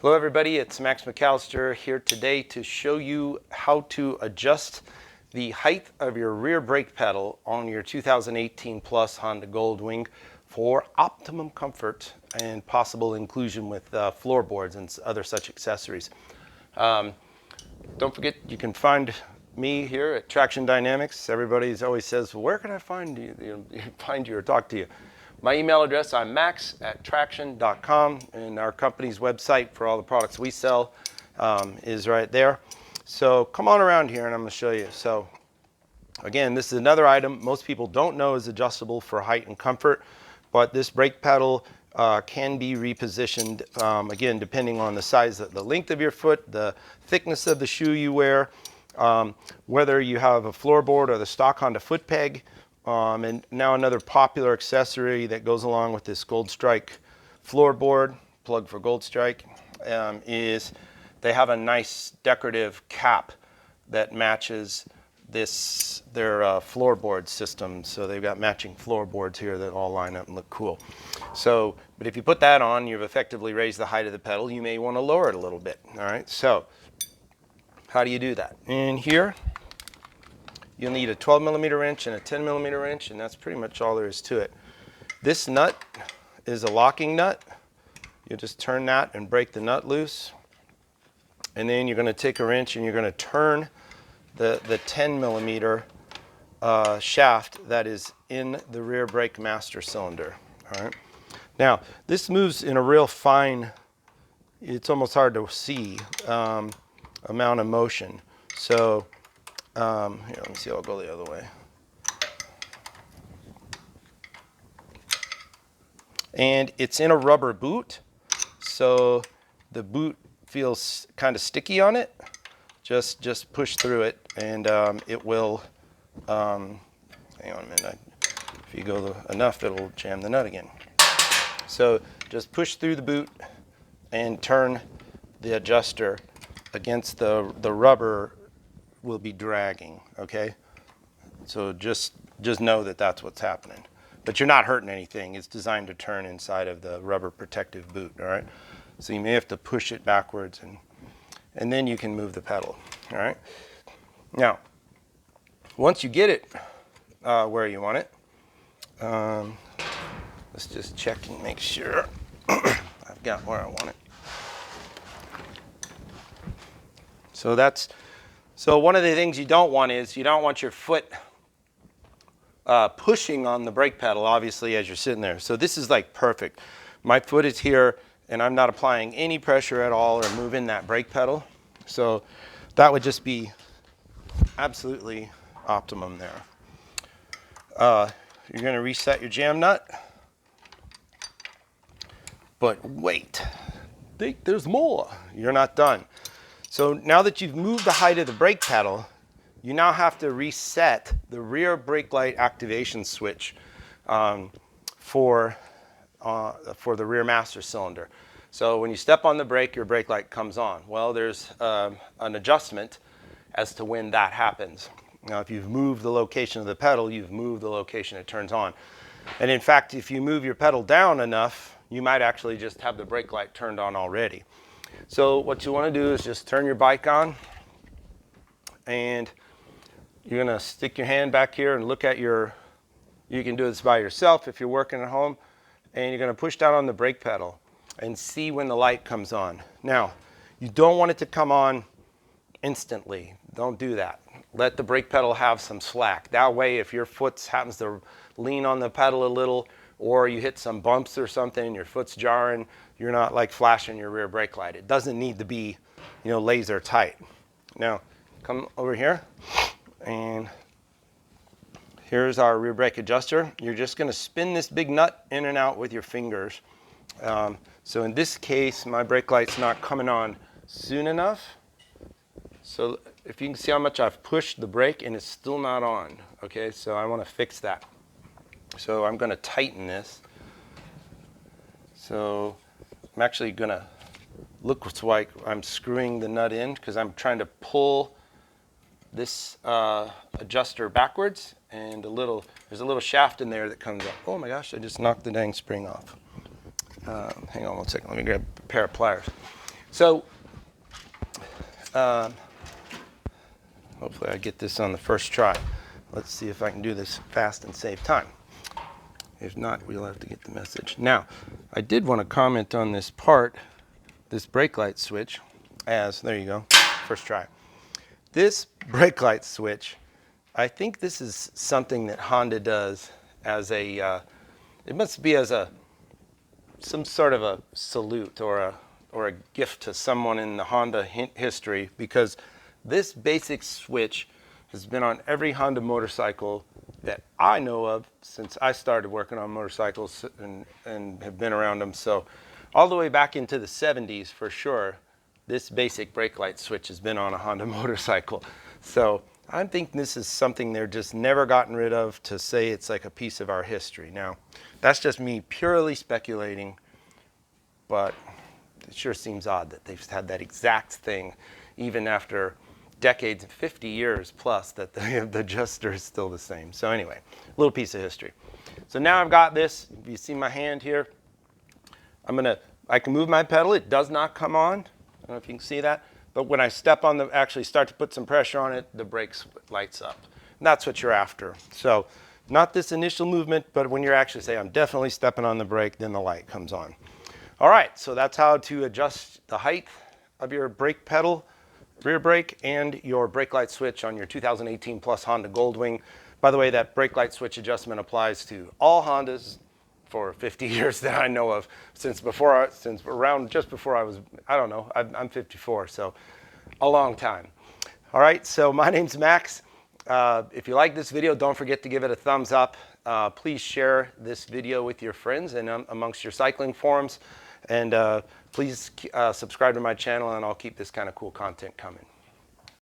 Hello everybody, it's Max McAllister here today to show you how to adjust the height of your rear brake pedal on your 2018 Plus Honda Goldwing for optimum comfort and possible inclusion with floorboards and other such accessories. Don't forget you can find me here at Traction Dynamics. Everybody always says, well, where can I find you, find you or talk to you? My email address, I'm max@traction.com, and our company's website for all the products we sell is right there. So come on around here and I'm going to show you. So again, this is another item most people don't know is adjustable for height and comfort, but this brake pedal can be repositioned, again, depending on the size, the length of your foot, the thickness of the shoe you wear, whether you have a floorboard or the stock Honda foot peg. And now another popular accessory that goes along with this Gold Strike floorboard, plug for Gold Strike, is they have a nice decorative cap that matches their floorboard system. So they've got matching floorboards here that all line up and look cool. So, but if you put that on, you've effectively raised the height of the pedal. You may want to lower it a little bit. All right, so how do you do that? In here, you'll need a 12mm wrench and a 10mm wrench, and that's pretty much all there is to it. This nut is a locking nut. You just turn that and break the nut loose. And then you're going to take a wrench and you're going to turn the 10mm shaft that is in the rear brake master cylinder. All right. Now, this moves in a real fine, it's almost hard to see, amount of motion. So, here, let me see, I'll go the other way. And it's in a rubber boot, so the boot feels kind of sticky on it. Just push through it, and it will, hang on a minute, if you go enough, it'll jam the nut again. So just push through the boot and turn the adjuster against the rubber will be dragging, okay? So just know that that's what's happening. But you're not hurting anything. It's designed to turn inside of the rubber protective boot, all right? So you may have to push it backwards, and then you can move the pedal, all right? Now, once you get it where you want it, let's just check and make sure I've got where I want it. So one of the things you don't want is you don't want your foot pushing on the brake pedal, obviously, as you're sitting there. So this is like perfect. My foot is here, and I'm not applying any pressure at all or moving that brake pedal. So that would just be absolutely optimum there. You're going to reset your jam nut. But wait, there's more. You're not done. So now that you've moved the height of the brake pedal, you now have to reset the rear brake light activation switch for the rear master cylinder. So when you step on the brake, your brake light comes on. Well, there's an adjustment as to when that happens. Now, if you've moved the location of the pedal, you've moved the location it turns on. And in fact, if you move your pedal down enough, you might actually just have the brake light turned on already. So what you want to do is just turn your bike on, and you're going to stick your hand back here and look at you can do this by yourself if you're working at home, and you're going to push down on the brake pedal and see when the light comes on. Now, you don't want it to come on instantly. Don't do that. Let the brake pedal have some slack. That way, if your foot happens to lean on the pedal a little, or you hit some bumps or something and your foot's jarring, you're not like flashing your rear brake light. It doesn't need to be, laser tight. Now, come over here, and here's our rear brake adjuster. You're just going to spin this big nut in and out with your fingers. So in this case, my brake light's not coming on soon enough. So if you can see how much I've pushed the brake and it's still not on, okay? So I want to fix that. So I'm going to tighten this. So I'm actually going to look like I'm screwing the nut in because I'm trying to pull this adjuster backwards, and there's a little shaft in there that comes up. Oh my gosh, I just knocked the dang spring off. Hang on one second, let me grab a pair of pliers. So hopefully I get this on the first try. Let's see if I can do this fast and save time. If not, we'll have to get the message. Now, I did want to comment on this part, this brake light switch, there you go, first try. This brake light switch, I think this is something that Honda does as a, it must be as some sort of a salute or a gift to someone in the Honda history, because this basic switch has been on every Honda motorcycle that I know of since I started working on motorcycles and have been around them. So all the way back into the 70s for sure, this basic brake light switch has been on a Honda motorcycle. So I think this is something they're just never gotten rid of, to say it's like a piece of our history. Now, that's just me purely speculating, but it sure seems odd that they've had that exact thing even after decades, 50 years plus, that the adjuster is still the same. So anyway, a little piece of history. So now I've got this. If you see my hand here, I can move my pedal. It does not come on. I don't know if you can see that. But when I step on actually start to put some pressure on it, the brakes lights up. And that's what you're after. So not this initial movement, but when you're actually saying, I'm definitely stepping on the brake, then the light comes on. All right, so that's how to adjust the height of your brake pedal, rear brake, and your brake light switch on your 2018 Plus Honda Goldwing. By the way, that brake light switch adjustment applies to all Hondas for 50 years that I know of, since around just before I was, I don't know, I'm 54, so a long time. All right, so my name's Max. If you like this video, don't forget to give it a thumbs up. Please share this video with your friends and amongst your cycling forums. And please subscribe to my channel, and I'll keep this kind of cool content coming.